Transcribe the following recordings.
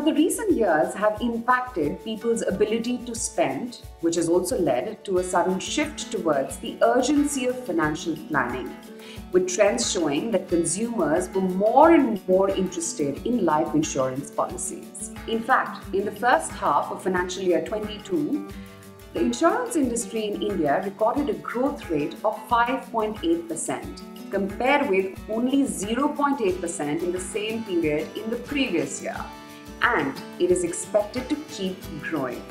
the recent years have impacted people's ability to spend, which has also led to a sudden shift towards the urgency of financial planning, with trends showing that consumers were more and more interested in life insurance policies. In fact, in the first half of financial year 22, the insurance industry in India recorded a growth rate of 5.8%, compared with only 0.8% in the same period in the previous year, and it is expected to keep growing.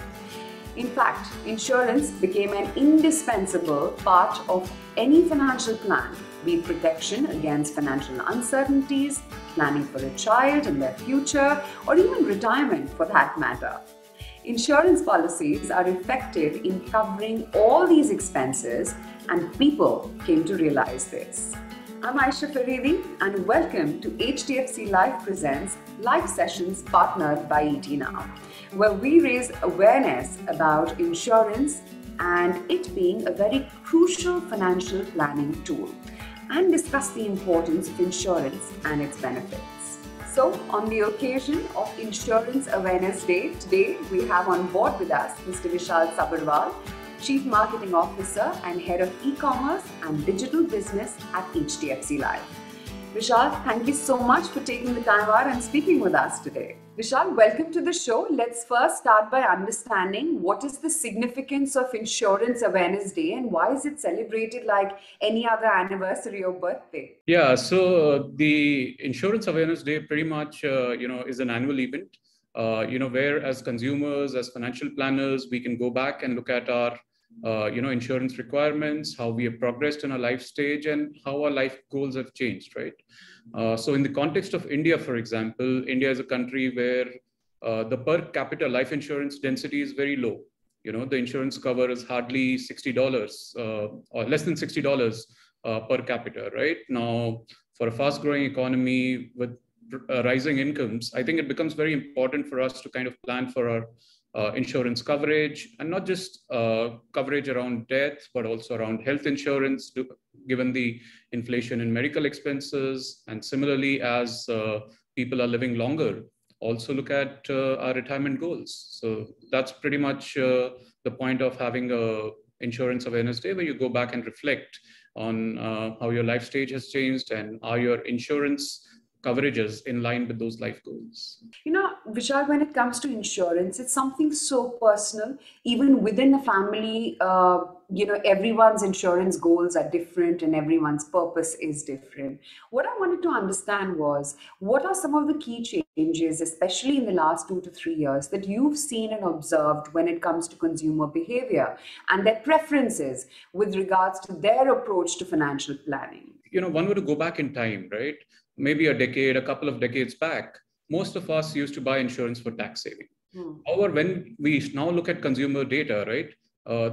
In fact, insurance became an indispensable part of any financial plan, be it protection against financial uncertainties, planning for a child and their future, or even retirement for that matter. Insurance policies are effective in covering all these expenses, and people came to realize this. I'm Aisha Faridi, and welcome to HDFC Life Presents Live Sessions partnered by ET Now, where we raise awareness about insurance and it being a very crucial financial planning tool, and discuss the importance of insurance and its benefits. So, on the occasion of Insurance Awareness Day, today we have on board with us Mr. Vishal Subharwal, Chief Marketing Officer and Head of eCommerce and Digital Business at HDFC Life. Vishal, thank you so much for taking the time out and speaking with us today. Vishal, welcome to the show. Let's first start by understanding what is the significance of Insurance Awareness Day and why is it celebrated like any other anniversary or birthday? Yeah, so the Insurance Awareness Day pretty much, is an annual event, where as consumers, as financial planners, we can go back and look at our insurance requirements, how we have progressed in our life stage, and how our life goals have changed, right? So in the context of India, for example, India is a country where the per capita life insurance density is very low. The insurance cover is hardly $60 or less than $60 per capita, right? Now, for a fast-growing economy with rising incomes, I think it becomes very important for us to kind of plan for our insurance coverage, and not just coverage around death, but also around health insurance, given the inflation in medical expenses. And similarly, as people are living longer, also look at our retirement goals. So that's pretty much the point of having a Insurance Awareness Day, where you go back and reflect on how your life stage has changed and are your insurance coverages in line with those life goals. Vishal, when it comes to insurance, it's something so personal. Even within a family, everyone's insurance goals are different and everyone's purpose is different. What I wanted to understand was, what are some of the key changes, especially in the last 2 to 3 years, that you've seen and observed when it comes to consumer behavior and their preferences with regards to their approach to financial planning? One were to go back in time, right? Maybe a couple of decades back, most of us used to buy insurance for tax saving. However, when we now look at consumer data, right,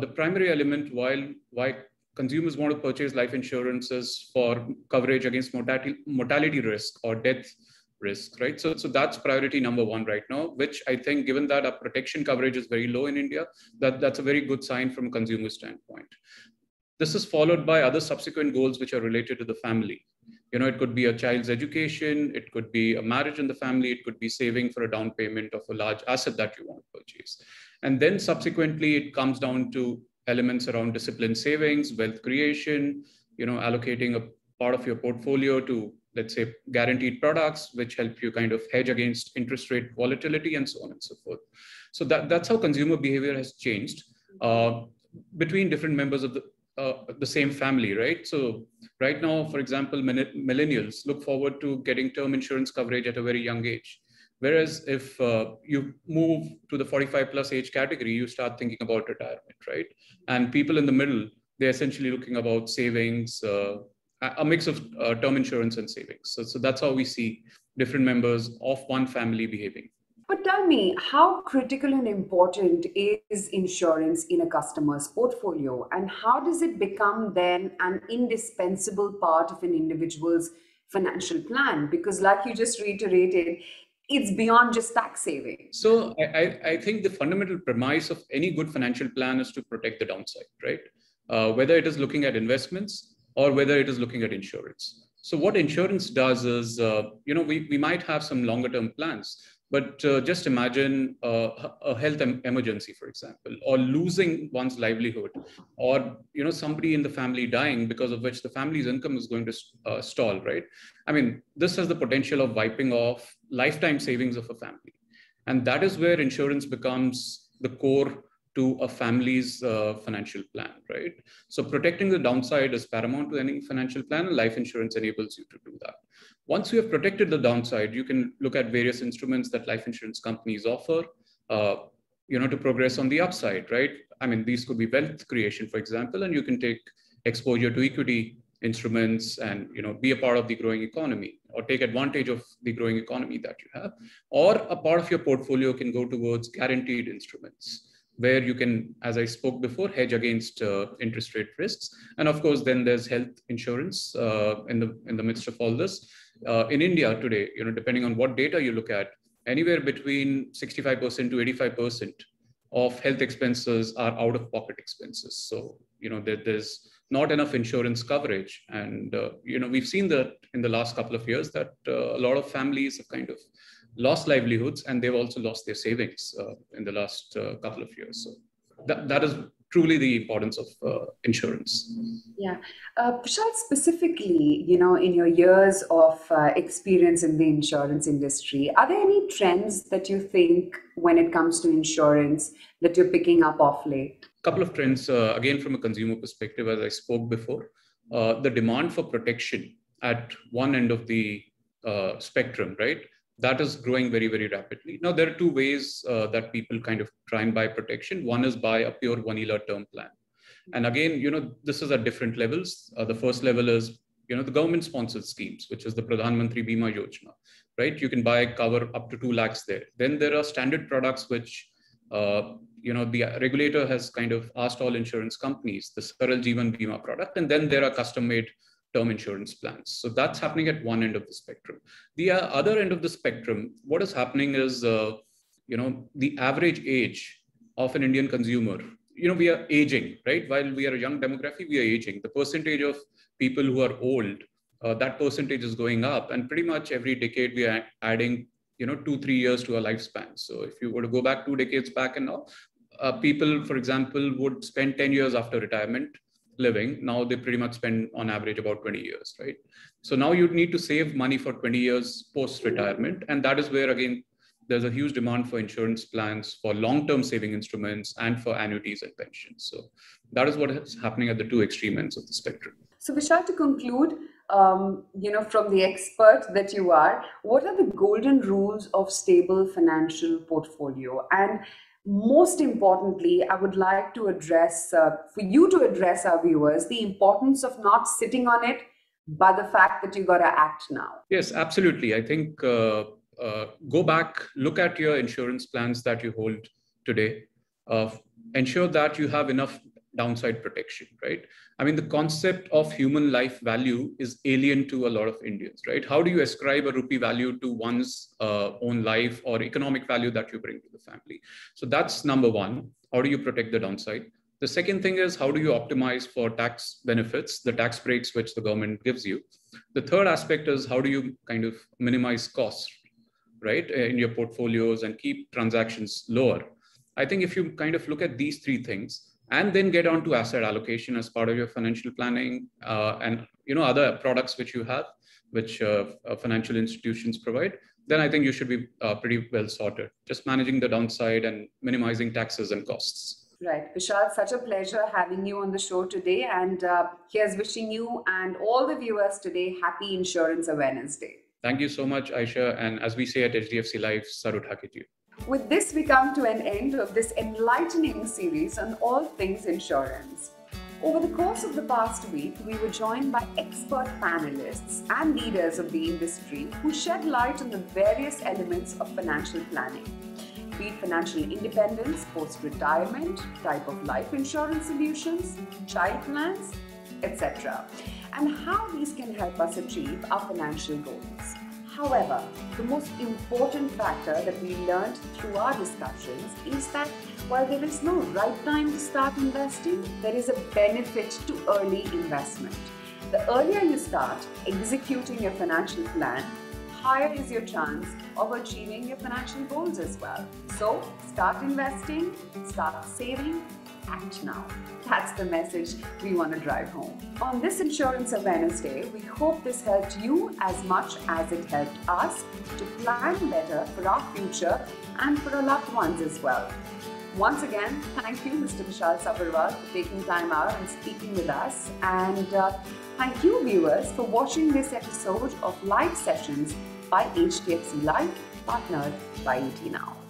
the primary element why consumers want to purchase life insurance is for coverage against mortality risk or death risk, right? So that's priority number one right now, which I think, given that our protection coverage is very low in India, that's a very good sign from a consumer standpoint. This is followed by other subsequent goals which are related to the family. It could be a child's education, it could be a marriage in the family, it could be saving for a down payment of a large asset that you want to purchase. And then subsequently, it comes down to elements around disciplined savings, wealth creation, allocating a part of your portfolio to, let's say, guaranteed products, which help you kind of hedge against interest rate volatility and so on and so forth. So that's how consumer behavior has changed between different members of the same family, right? So right now, for example, millennials look forward to getting term insurance coverage at a very young age. Whereas if you move to the 45 plus age category, you start thinking about retirement, right? And people in the middle, they're essentially looking about savings, a mix of term insurance and savings. So that's how we see different members of one family behaving. But tell me, how critical and important is insurance in a customer's portfolio, and how does it become then an indispensable part of an individual's financial plan? Because like you just reiterated, it's beyond just tax saving. So I think the fundamental premise of any good financial plan is to protect the downside, right? Whether it is looking at investments or whether it is looking at insurance. So what insurance does is, we might have some longer term plans, But just imagine a health emergency, for example, or losing one's livelihood, or somebody in the family dying, because of which the family's income is going to stall, right? I mean, this has the potential of wiping off lifetime savings of a family. And that is where insurance becomes the core to a family's financial plan, right? So protecting the downside is paramount to any financial plan, and life insurance enables you to do that. Once you have protected the downside, you can look at various instruments that life insurance companies offer, to progress on the upside, right? I mean, these could be wealth creation, for example, and you can take exposure to equity instruments and be a part of the growing economy, or take advantage of the growing economy that you have. Or a part of your portfolio can go towards guaranteed instruments, where you can, as I spoke before, hedge against interest rate risks. And of course, then there's health insurance in the midst of all this. In India today, depending on what data you look at, anywhere between 65% to 85% of health expenses are out-of-pocket expenses. So, there's not enough insurance coverage. And, we've seen that in the last couple of years that a lot of families have kind of lost livelihoods, and they've also lost their savings in the last couple of years. So that is truly the importance of insurance. Yeah. Vishal, specifically, in your years of experience in the insurance industry, are there any trends that you think when it comes to insurance that you're picking up of late? A couple of trends, again, from a consumer perspective, as I spoke before, the demand for protection at one end of the spectrum, right? That is growing very, very rapidly. Now, there are two ways that people kind of try and buy protection. One is buy a pure vanilla term plan. And again, this is at different levels. The first level is, the government-sponsored schemes, which is the Pradhan Mantri Bima Yojana, right? You can buy cover up to 2 lakhs there. Then there are standard products, which, the regulator has kind of asked all insurance companies, the Saral Jeevan Bima product. And then there are custom-made term insurance plans. So that's happening at one end of the spectrum. The other end of the spectrum, what is happening is, the average age of an Indian consumer, we are aging, right? While we are a young demographic, we are aging. The percentage of people who are old, that percentage is going up. And pretty much every decade, we are adding, 2-3 years to our lifespan. So if you were to go back 2 decades back and now, people, for example, would spend 10 years after retirement living. Now they pretty much spend on average about 20 years, right? So now you need to save money for 20 years post-retirement. And that is where, again, there's a huge demand for insurance plans, for long-term saving instruments, and for annuities and pensions. So that is what is happening at the two extreme ends of the spectrum. So Vishal, to conclude, from the expert that you are, what are the golden rules of stable financial portfolio? And most importantly, I would like to address, for you to address our viewers, the importance of not sitting on it, but the fact that you got to act now. Yes, absolutely. I think go back, look at your insurance plans that you hold today. Ensure that you have enough downside protection, right? I mean, the concept of human life value is alien to a lot of Indians, right? How do you ascribe a rupee value to one's own life, or economic value that you bring to the family? So that's number one. How do you protect the downside? The second thing is, how do you optimize for tax benefits, the tax breaks which the government gives you? The third aspect is, how do you kind of minimize costs, right, in your portfolios and keep transactions lower? I think if you kind of look at these three things, and then get on to asset allocation as part of your financial planning, and other products which you have, which financial institutions provide, then I think you should be pretty well sorted. Just managing the downside and minimizing taxes and costs. Right. Vishal, such a pleasure having you on the show today. And here's wishing you and all the viewers today happy Insurance Awareness Day. Thank you so much, Aisha. And as we say at HDFC Life, Sarut Hakiju. With this, we come to an end of this enlightening series on all things insurance. Over the course of the past week, we were joined by expert panelists and leaders of the industry who shed light on the various elements of financial planning, be it financial independence, post-retirement, type of life insurance solutions, child plans, etc., and how these can help us achieve our financial goals. However, the most important factor that we learned through our discussions is that while there is no right time to start investing, there is a benefit to early investment. The earlier you start executing your financial plan, higher is your chance of achieving your financial goals as well. So start investing, start saving, act now. That's the message we want to drive home. On this Insurance Awareness Day, we hope this helped you as much as it helped us to plan better for our future and for our loved ones as well. Once again, thank you, Mr. Vishal Subharwal, for taking time out and speaking with us. And thank you, viewers, for watching this episode of Live Sessions by HDFC Life, partnered by ET Now.